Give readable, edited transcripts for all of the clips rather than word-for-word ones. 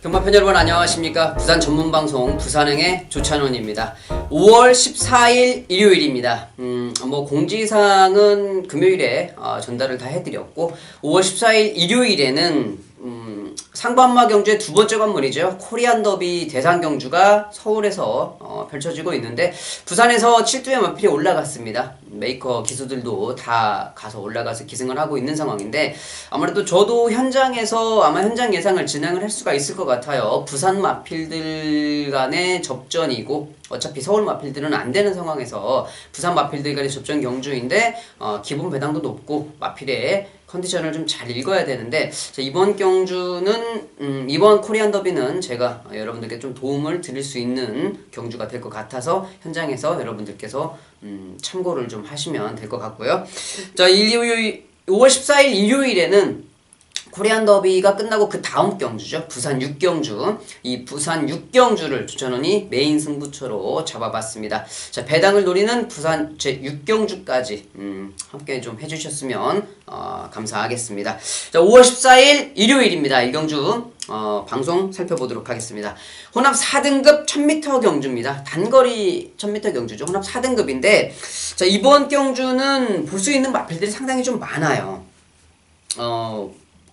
경마팬 여러분 안녕하십니까. 부산 전문방송 부산행의 조찬원입니다. 5월 14일 일요일입니다. 공지사항은 금요일에 전달을 다 해드렸고 5월 14일 일요일에는 상반마 경주의 두 번째 관문이죠. 코리안 더비 대상 경주가 서울에서 펼쳐지고 있는데 부산에서 7두의 마필이 올라갔습니다. 메이커 기수들도 다 가서 올라가서 기승을 하고 있는 상황인데 아무래도 저도 현장에서 아마 현장 예상을 진행을 할 수가 있을 것 같아요. 부산 마필들 간의 접전이고 어차피 서울 마필들은 안 되는 상황에서 부산 마필들 간의 접전 경주인데 기본 배당도 높고 마필의 컨디션을 좀 잘 읽어야 되는데 이번 경주는 이번 코리안 더비는 제가 여러분들께 좀 도움을 드릴 수 있는 경주가 될 것 같아서 현장에서 여러분들께서 참고를 좀 하시면 될 것 같고요. 자, 5월 14일 일요일에는 코리안 더비가 끝나고 그 다음 경주죠. 부산 6경주. 이 부산 6경주를 조찬원이 메인 승부처로 잡아봤습니다. 자, 배당을 노리는 부산 제 6경주까지 함께 좀 해주셨으면 감사하겠습니다. 자, 5월 14일 일요일입니다. 1경주 방송 살펴보도록 하겠습니다. 혼합 4등급 1000m 경주입니다. 단거리 1000m 경주죠. 혼합 4등급인데 자, 이번 경주는 볼 수 있는 마필들이 상당히 좀 많아요.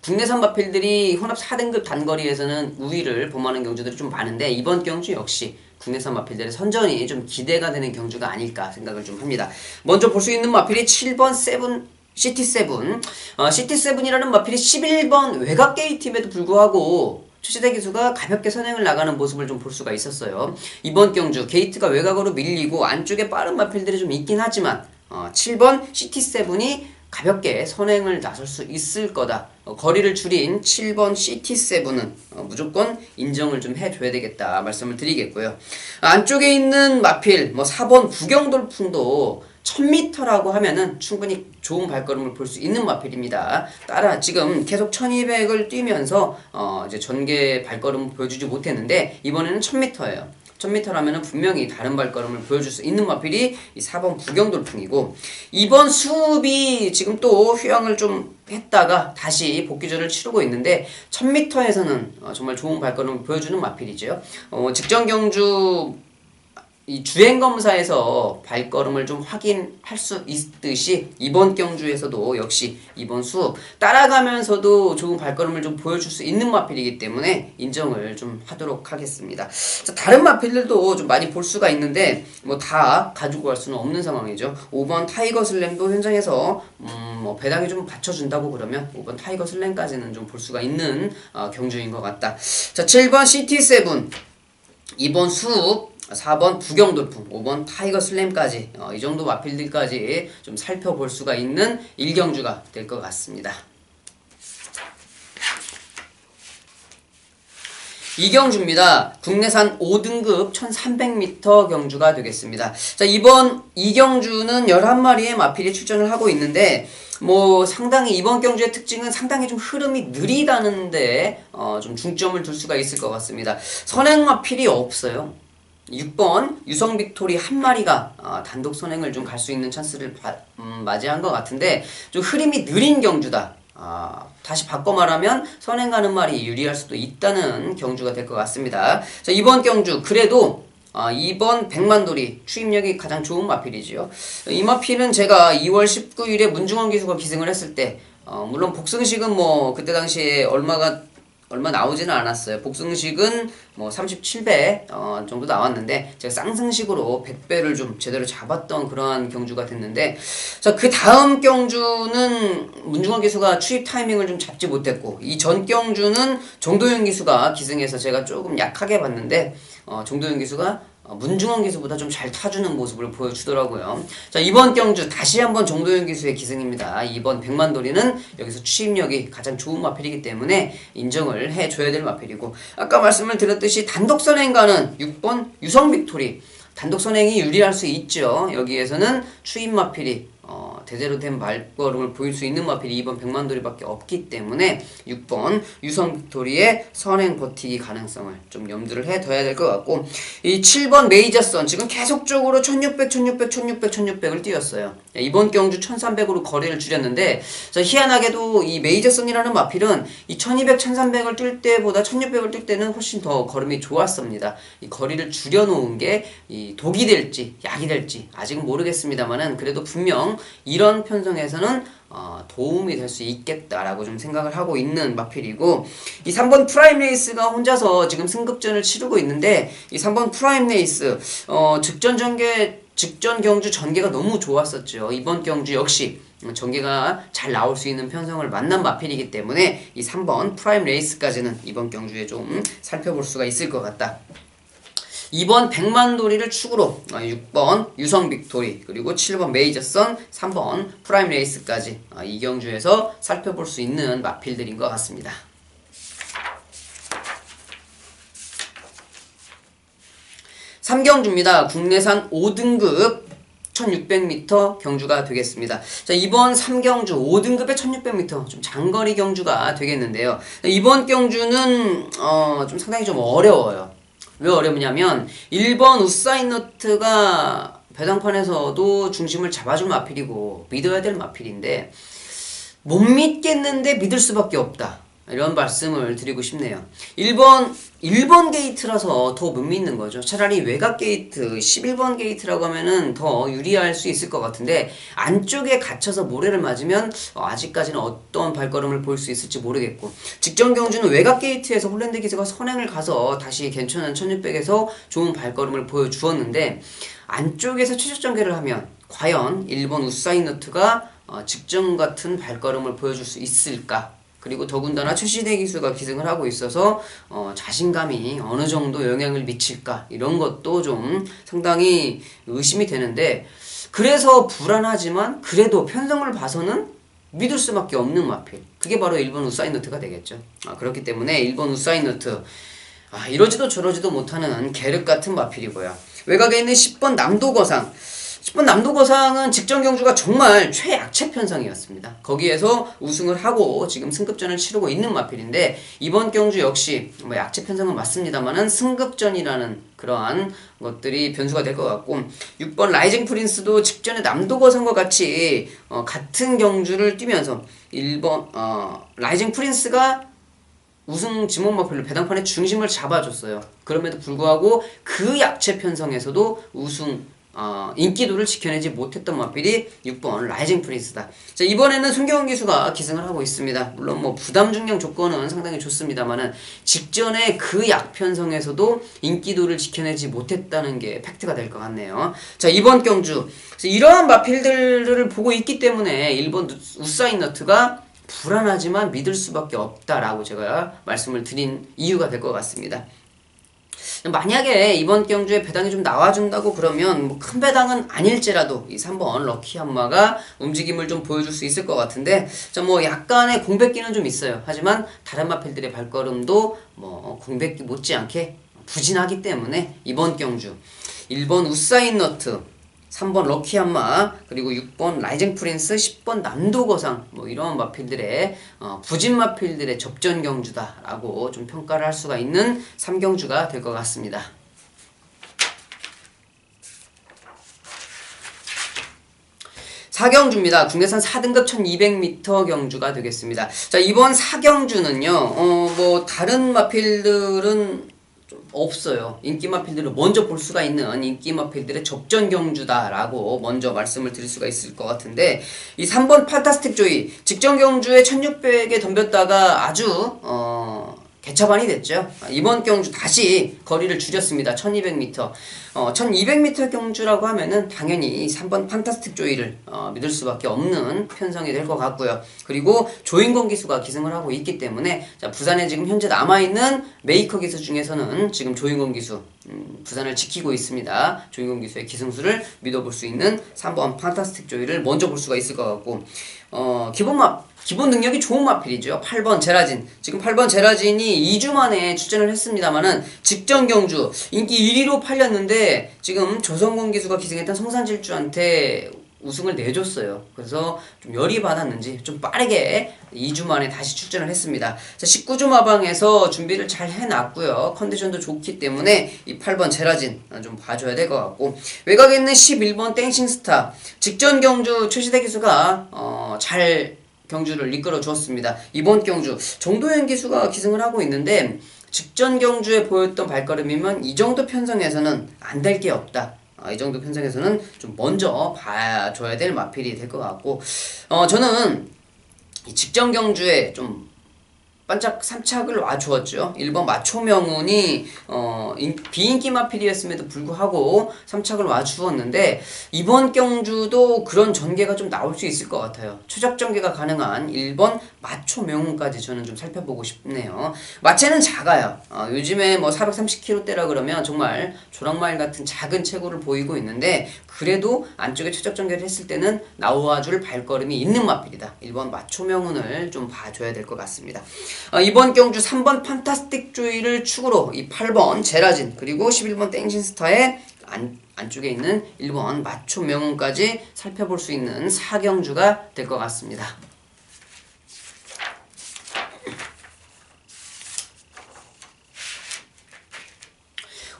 국내산 마필들이 혼합 4등급 단거리에서는 우위를 범하는 경주들이 좀 많은데 이번 경주 역시 국내산 마필들의 선전이 좀 기대가 되는 경주가 아닐까 생각을 좀 합니다. 먼저 볼 수 있는 마필이 7번 시티7. 시티7이라는 마필이 11번 외곽 게이트임에도 불구하고 최시대 기수가 가볍게 선행을 나가는 모습을 좀 볼 수가 있었어요. 이번 경주 게이트가 외곽으로 밀리고 안쪽에 빠른 마필들이 좀 있긴 하지만 7번 시티7이 가볍게 선행을 나설 수 있을 거다. 거리를 줄인 7번 시티7은 무조건 인정을 좀 해줘야 되겠다 말씀을 드리겠고요. 안쪽에 있는 마필 4번 구경돌풍도 1000m라고 하면은 충분히 좋은 발걸음을 볼 수 있는 마필입니다. 따라 지금 계속 1200을 뛰면서 이제 전개 발걸음을 보여주지 못했는데 이번에는 1000m예요. 1000m라면 분명히 다른 발걸음을 보여줄 수 있는 마필이 이 4번 구경돌풍이고 이번 수읍이 지금 또 휴양을 좀 했다가 다시 복귀전을 치르고 있는데 1000m에서는 정말 좋은 발걸음을 보여주는 마필이죠. 직전 경주 이 주행검사에서 발걸음을 좀 확인할 수 있듯이 이번 경주에서도 역시 이번 수업 따라가면서도 좋은 발걸음을 좀 보여줄 수 있는 마필이기 때문에 인정을 좀 하도록 하겠습니다. 자, 다른 마필들도 좀 많이 볼 수가 있는데 다 가지고 갈 수는 없는 상황이죠. 5번 타이거 슬램도 현장에서 배당이 좀 받쳐준다고 그러면 5번 타이거 슬램까지는 좀 볼 수가 있는 경주인 것 같다. 자, 7번 시티7, 2번 수업, 4번 구경돌풍, 5번 타이거 슬램까지 이 정도 마필들까지 좀 살펴볼 수가 있는 1경주가 될 것 같습니다. 2경주입니다. 국내산 5등급 1300m 경주가 되겠습니다. 자, 이번 2경주는 11마리의 마필이 출전을 하고 있는데 상당히 이번 경주의 특징은 상당히 좀 흐름이 느리다는데 좀 중점을 둘 수가 있을 것 같습니다. 선행 마필이 없어요. 6번 유성 빅토리 한 마리가 단독 선행을 좀 갈 수 있는 찬스를 맞이한 것 같은데 좀 흐름이 느린 경주다. 다시 바꿔 말하면 선행 가는 말이 유리할 수도 있다는 경주가 될 것 같습니다. 자, 이번 경주 그래도 2번 백만돌이 추임력이 가장 좋은 마필이지요. 이 마필은 제가 2월 19일에 문중원 기수가 기승을 했을 때 물론 복승식은 그때 당시에 얼마 나오지는 않았어요. 복승식은 37배 정도 나왔는데 제가 쌍승식으로 100배를 좀 제대로 잡았던 그러한 경주가 됐는데 자, 그 다음 경주는 문중원 기수가 추입 타이밍을 좀 잡지 못했고 이 전 경주는 정도윤 기수가 기승해서 제가 조금 약하게 봤는데 정도윤 기수가 문중원 기수보다 좀 잘 타주는 모습을 보여주더라고요. 자, 이번 경주 다시 한번 정도윤 기수의 기승입니다. 이번 백만돌이는 여기서 추임력이 가장 좋은 마필이기 때문에 인정을 해줘야 될 마필이고 아까 말씀을 드렸듯이 단독 선행가는 6번 유성 빅토리 단독 선행이 유리할 수 있죠. 여기에서는 추임 마필이 제대로 된 발걸음을 보일 수 있는 마필이 2번 백만돌이밖에 없기 때문에 6번 유성 빅토리의 선행 버티기 가능성을 좀 염두를 해둬야 될 것 같고 이 7번 메이저선 지금 계속적으로 1600, 1600, 1600, 1600을 뛰었어요. 이번 경주 1300으로 거리를 줄였는데, 희한하게도 이 메이저선이라는 마필은 이 1200, 1300을 뛸 때보다 1600을 뛸 때는 훨씬 더 걸음이 좋았습니다. 이 거리를 줄여놓은 게 이 독이 될지 약이 될지 아직은 모르겠습니다만은, 그래도 분명 이런 편성에서는 도움이 될 수 있겠다라고 좀 생각을 하고 있는 마필이고, 이 3번 프라임 레이스가 혼자서 지금 승급전을 치르고 있는데, 이 3번 프라임 레이스 직전 경주 전개가 너무 좋았었죠. 이번 경주 역시 전개가 잘 나올 수 있는 편성을 만난 마필이기 때문에 이 3번 프라임 레이스까지는 이번 경주에 좀 살펴볼 수가 있을 것 같다. 2번 백만도리를 축으로 6번 유성 빅토리, 그리고 7번 메이저선, 3번 프라임 레이스까지 이 경주에서 살펴볼 수 있는 마필들인 것 같습니다. 3경주입니다. 국내산 5등급 1600m 경주가 되겠습니다. 자, 이번 3경주 5등급의 1600m 좀 장거리 경주가 되겠는데요. 이번 경주는 좀 상당히 좀 어려워요. 왜 어려우냐면 1번 우사인너트가 배당판에서도 중심을 잡아줄 마필이고 믿어야 될 마필인데, 못 믿겠는데 믿을 수밖에 없다, 이런 말씀을 드리고 싶네요. 1번 게이트라서 더 못 믿는 거죠. 차라리 외곽 게이트 11번 게이트라고 하면은 더 유리할 수 있을 것 같은데, 안쪽에 갇혀서 모래를 맞으면 아직까지는 어떤 발걸음을 보일 수 있을지 모르겠고, 직전 경주는 외곽 게이트에서 홀랜드 기세가 선행을 가서 다시 괜찮은 1600에서 좋은 발걸음을 보여주었는데, 안쪽에서 최저 전개를 하면 과연 1번 우사인너트가 직전 같은 발걸음을 보여줄 수 있을까? 그리고 더군다나 최시대 기수가 기승을 하고 있어서 자신감이 어느 정도 영향을 미칠까, 이런 것도 좀 상당히 의심이 되는데, 그래서 불안하지만 그래도 편성을 봐서는 믿을 수밖에 없는 마필, 그게 바로 1번 우사인너트가 되겠죠. 그렇기 때문에 1번 우사인너트 이러지도 저러지도 못하는 계륵 같은 마필이고요. 외곽에 있는 10번 남도거상, 10번 남도거상은 직전 경주가 정말 최약체 편성이었습니다. 거기에서 우승을 하고 지금 승급전을 치르고 있는 마필인데, 이번 경주 역시 약체 편성은 맞습니다만은 승급전이라는 그러한 것들이 변수가 될 것 같고, 6번 라이징 프린스도 직전에 남도거상과 같이 같은 경주를 뛰면서 1번 라이징 프린스가 우승 지목 마필로 배당판의 중심을 잡아줬어요. 그럼에도 불구하고 그 약체 편성에서도 우승 인기도를 지켜내지 못했던 마필이 6번 라이징 프린스다. 자, 이번에는 손경원 기수가 기승을 하고 있습니다. 물론 부담 중량 조건은 상당히 좋습니다만은, 직전에 그 약편성에서도 인기도를 지켜내지 못했다는 게 팩트가 될 것 같네요. 자, 이번 경주 이러한 마필들을 보고 있기 때문에 1번 우사인너트가 불안하지만 믿을 수밖에 없다라고 제가 말씀을 드린 이유가 될 것 같습니다. 만약에 이번 경주에 배당이 좀 나와준다고 그러면 큰 배당은 아닐지라도 이 3번 럭키한마가 움직임을 좀 보여줄 수 있을 것 같은데, 약간의 공백기는 좀 있어요. 하지만 다른 마필들의 발걸음도 공백기 못지않게 부진하기 때문에 이번 경주 1번 우사인너트, 3번 럭키한마, 그리고 6번 라이징 프린스, 10번 남도거상, 이런 마필들의 부진 마필들의 접전 경주다라고 좀 평가를 할 수가 있는 3경주가 될 것 같습니다. 4경주입니다. 국내산 4등급 1200m 경주가 되겠습니다. 자, 이번 4경주는요, 다른 마필들은 없어요. 인기 마필들을 먼저 볼 수가 있는 인기 마필들의 접전 경주다라고 먼저 말씀을 드릴 수가 있을 것 같은데, 이 3번 판타스틱 조이, 직전 경주에 1600에 덤볐다가 아주 개차반이 됐죠. 이번 경주 다시 거리를 줄였습니다. 1200m. 1200m 경주라고 하면은 당연히 3번 판타스틱 조이를 믿을 수밖에 없는 편성이 될 것 같고요. 그리고 조인권 기수가 기승을 하고 있기 때문에, 자, 부산에 지금 현재 남아있는 메이커 기수 중에서는 지금 조인권 기수 부산을 지키고 있습니다. 조인권 기수의 기승수를 믿어볼 수 있는 3번 판타스틱 조이를 먼저 볼 수가 있을 것 같고, 기본 능력이 좋은 마필이죠. 8번 제라진. 지금 8번 제라진이 2주 만에 출전을 했습니다만은, 직전 경주 인기 1위로 팔렸는데 지금 조성곤 기수가 기승했던 성산질주한테 우승을 내줬어요. 그래서 좀 열이 받았는지 좀 빠르게 2주 만에 다시 출전을 했습니다. 자, 19주 마방에서 준비를 잘 해놨고요. 컨디션도 좋기 때문에 이 8번 제라진 좀 봐줘야 될 것 같고, 외곽에 있는 11번 땡싱스타 직전 경주 최시대 기수가 잘 경주를 이끌어 주었습니다. 이번 경주 정도현 기수가 기승을 하고 있는데, 직전 경주에 보였던 발걸음이면 이 정도 편성에서는 안 될 게 없다. 이 정도 편성에서는 좀 먼저 봐줘야 될 마필이 될 것 같고, 저는 이 직전 경주에 좀 반짝 3착을 놔주었죠. 1번 마초명운이 비인기 마필이었음에도 불구하고 3착을 놔주었는데, 이번 경주도 그런 전개가 좀 나올 수 있을 것 같아요. 최적 전개가 가능한 1번 마초명운까지 저는 좀 살펴보고 싶네요. 마체는 작아요. 요즘에 뭐 430kg대라 그러면 정말 조랑말 같은 작은 체구를 보이고 있는데, 그래도 안쪽에 최적 전개를 했을 때는 나와줄 발걸음이 있는 마필이다. 1번 마초명운을 좀 봐줘야 될 것 같습니다. 이번 경주 3번 판타스틱 조이를 축으로 이 8번 제라진 그리고 11번 땡신스타의 안쪽에 있는 1번 마초 명운까지 살펴볼 수 있는 4경주가 될 것 같습니다.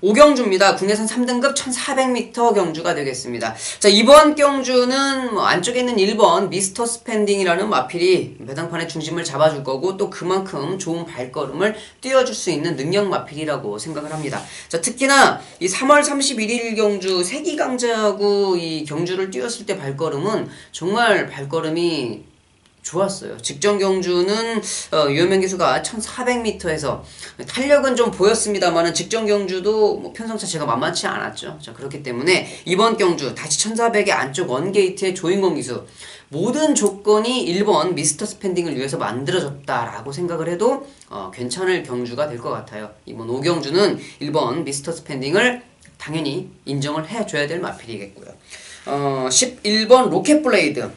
5경주입니다. 국내선 3등급 1400m 경주가 되겠습니다. 자, 이번 경주는 안쪽에 있는 1번 미스터 스펜딩이라는 마필이 배당판의 중심을 잡아줄 거고, 또 그만큼 좋은 발걸음을 띄워줄 수 있는 능력 마필이라고 생각을 합니다. 자, 특히나 이 3월 31일 경주 세기강자하고 이 경주를 뛰었을 때 발걸음은 정말 발걸음이 좋았어요. 직전 경주는 유효명 기수가 1400m에서 탄력은 좀 보였습니다만은 직전 경주도 뭐 편성 자체가 만만치 않았죠. 자, 그렇기 때문에 이번 경주 다시 1400의 안쪽 원게이트의 조인공 기수, 모든 조건이 1번 미스터 스펜딩을 위해서 만들어졌다라고 생각을 해도 괜찮을 경주가 될 것 같아요. 이번 5경주는 1번 미스터 스펜딩을 당연히 인정을 해줘야 될 마필이겠고요. 11번 로켓블레이드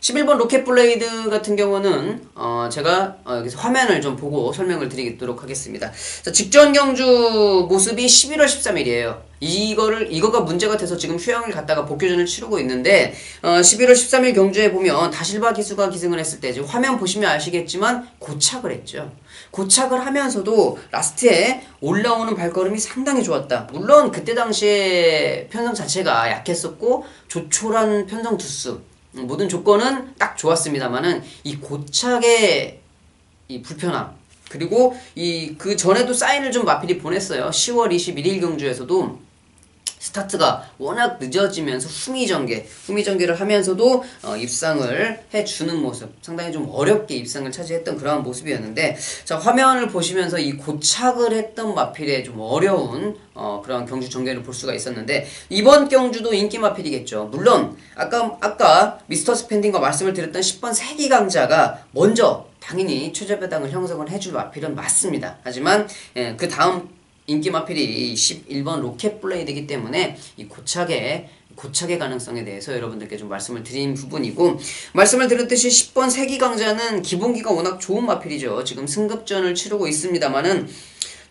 11번 로켓블레이드 같은 경우는 제가 여기서 화면을 좀 보고 설명을 드리도록 하겠습니다. 자, 직전 경주 모습이 11월 13일이에요. 이거가 문제가 돼서 지금 휴양을 갔다가 복귀전을 치르고 있는데, 11월 13일 경주에 보면 다실바 기수가 기승을 했을 때, 지금 화면 보시면 아시겠지만 고착을 했죠. 고착을 하면서도 라스트에 올라오는 발걸음이 상당히 좋았다. 물론 그때 당시에 편성 자체가 약했었고 조촐한 편성 두수, 모든 조건은 딱 좋았습니다만은 이 고착의 이 불편함, 그리고 그 전에도 사인을 좀 마필이 보냈어요. 10월 21일 경주에서도 스타트가 워낙 늦어지면서 후미전개를 하면서도 입상을 해주는 모습, 상당히 좀 어렵게 입상을 차지했던 그러한 모습이었는데, 자, 화면을 보시면서 이 고착을 했던 마필의 좀 어려운 그런 경주 전개를 볼 수가 있었는데, 이번 경주도 인기 마필이겠죠. 물론 아까 미스터 스펜딩과 말씀을 드렸던 10번 세기강자가 먼저 당연히 최저 배당을 형성을 해줄 마필은 맞습니다. 하지만 그 다음 인기 마필이 11번 로켓블레이드이기 때문에 이 고착의 가능성에 대해서 여러분들께 좀 말씀을 드린 부분이고, 말씀을 드렸듯이 10번 세기강자는 기본기가 워낙 좋은 마필이죠. 지금 승급전을 치르고 있습니다만은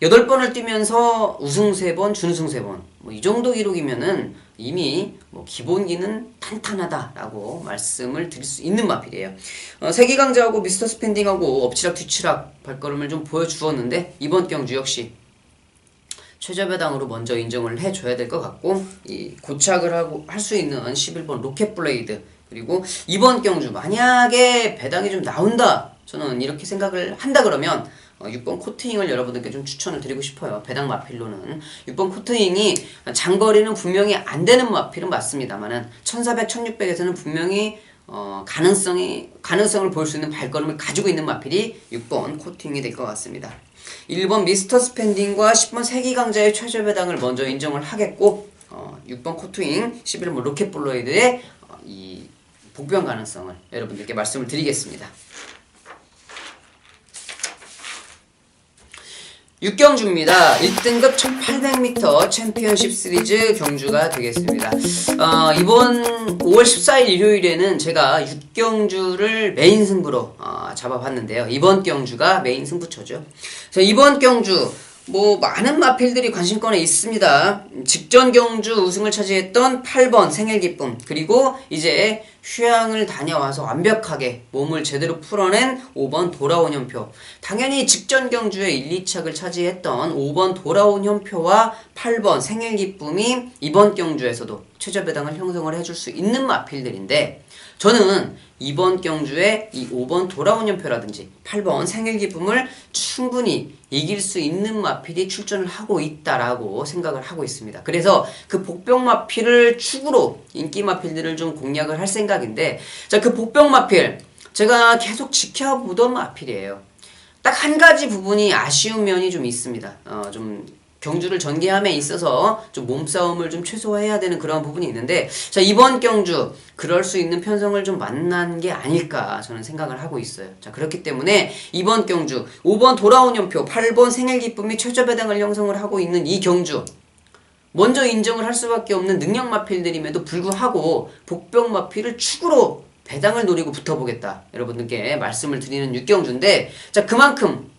8번을 뛰면서 우승 3번, 준우승 3번, 뭐 이 정도 기록이면은 이미 뭐 기본기는 탄탄하다라고 말씀을 드릴 수 있는 마필이에요. 세기강자하고 미스터 스펜딩하고 엎치락 뒤치락 발걸음을 좀 보여주었는데, 이번 경주 역시 최저 배당으로 먼저 인정을 해줘야 될 것 같고, 이 고착을 할 수 있는 11번 로켓블레이드, 그리고 이번 경주 만약에 배당이 좀 나온다, 저는 이렇게 생각을 한다 그러면 6번 코트잉을 여러분들께 좀 추천을 드리고 싶어요. 배당 마필로는 6번 코트잉이 장거리는 분명히 안 되는 마필은 맞습니다만은 1400, 1600에서는 분명히 가능성을 볼 수 있는 발걸음을 가지고 있는 마필이 6번 코팅이 될 것 같습니다. 1번 미스터 스펜딩과 10번 세기강자의 최저 배당을 먼저 인정을 하겠고, 6번 코트잉, 11번 로켓블레이드의 이 복변 가능성을 여러분들께 말씀을 드리겠습니다. 6경주입니다. 1등급 1800m 챔피언십 시리즈 경주가 되겠습니다. 이번 5월 14일 일요일에는 제가 6경주를 메인 승부로 잡아봤는데요. 이번 경주가 메인 승부처죠. 자, 이번 경주 뭐 많은 마필들이 관심권에 있습니다. 직전 경주 우승을 차지했던 8번 생일기쁨, 그리고 이제 휴양을 다녀와서 완벽하게 몸을 제대로 풀어낸 5번 돌아온 현표, 당연히 직전 경주에 1, 2착을 차지했던 5번 돌아온 현표와 8번 생일기쁨이 이번 경주에서도 최저 배당을 형성을 해줄 수 있는 마필들인데, 저는 이번 경주에 이 5번 돌아온 연표라든지 8번 생일기쁨을 충분히 이길 수 있는 마필이 출전을 하고 있다라고 생각을 하고 있습니다. 그래서 그 복병 마필을 축으로 인기 마필들을 좀 공략을 할 생각인데, 자, 그 복병 마필 제가 계속 지켜보던 마필이에요. 딱 한 가지 부분이 아쉬운 면이 좀 있습니다. 좀 경주를 전개함에 있어서 좀 몸싸움을 좀 최소화해야 되는 그런 부분이 있는데, 자, 이번 경주 그럴 수 있는 편성을 좀 만난 게 아닐까 저는 생각을 하고 있어요. 자, 그렇기 때문에 이번 경주 5번 돌아온 연표, 8번 생일기쁨이 최저 배당을 형성을 하고 있는 이 경주, 먼저 인정을 할 수밖에 없는 능력 마필들임에도 불구하고 복병 마필을 축으로 배당을 노리고 붙어보겠다, 여러분들께 말씀을 드리는 육경주인데, 자, 그만큼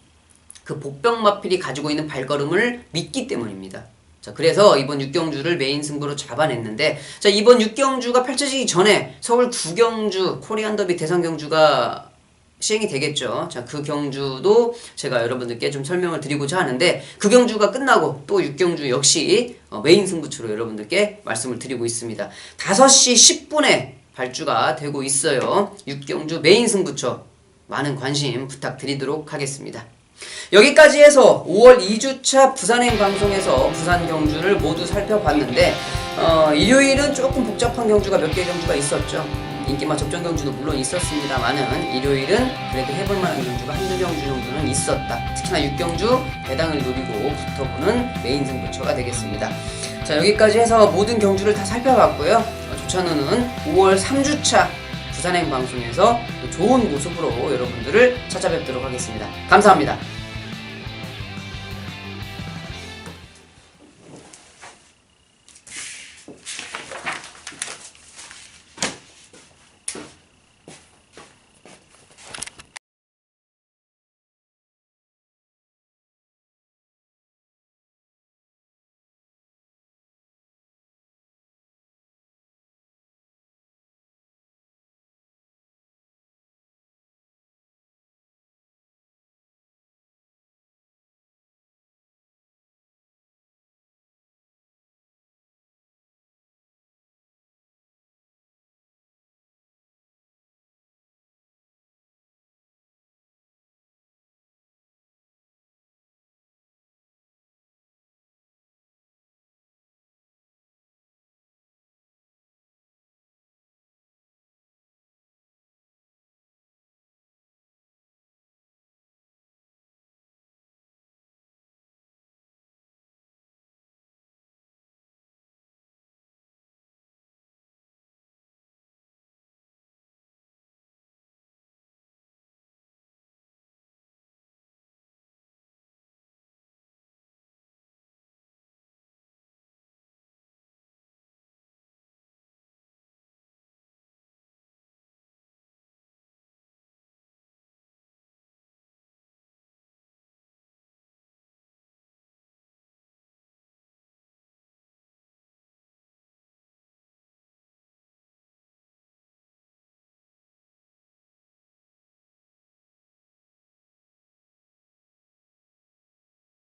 그 복병 마필이 가지고 있는 발걸음을 믿기 때문입니다. 자, 그래서 이번 육경주를 메인 승부로 잡아냈는데, 자, 이번 육경주가 펼쳐지기 전에 서울 9경주 코리안 더비 대선 경주가 시행이 되겠죠. 자, 그 경주도 제가 여러분들께 좀 설명을 드리고자 하는데, 그 경주가 끝나고 또 육경주 역시 메인 승부처로 여러분들께 말씀을 드리고 있습니다. 5시 10분에 발주가 되고 있어요. 육경주 메인 승부처 많은 관심 부탁드리도록 하겠습니다. 여기까지 해서 5월 2주차 부산행 방송에서 부산 경주를 모두 살펴봤는데, 일요일은 조금 복잡한 경주가 몇 개 경주가 있었죠. 인기마 접전 경주도 물론 있었습니다만은 일요일은 그래도 해볼만한 경주가 한두 경주 정도는 있었다. 특히나 6경주 배당을 노리고 붙어보는 메인 승부처가 되겠습니다. 자, 여기까지 해서 모든 경주를 다 살펴봤고요. 조찬호는 5월 3주차 부산행 방송에서 좋은 모습으로 여러분들을 찾아뵙도록 하겠습니다. 감사합니다.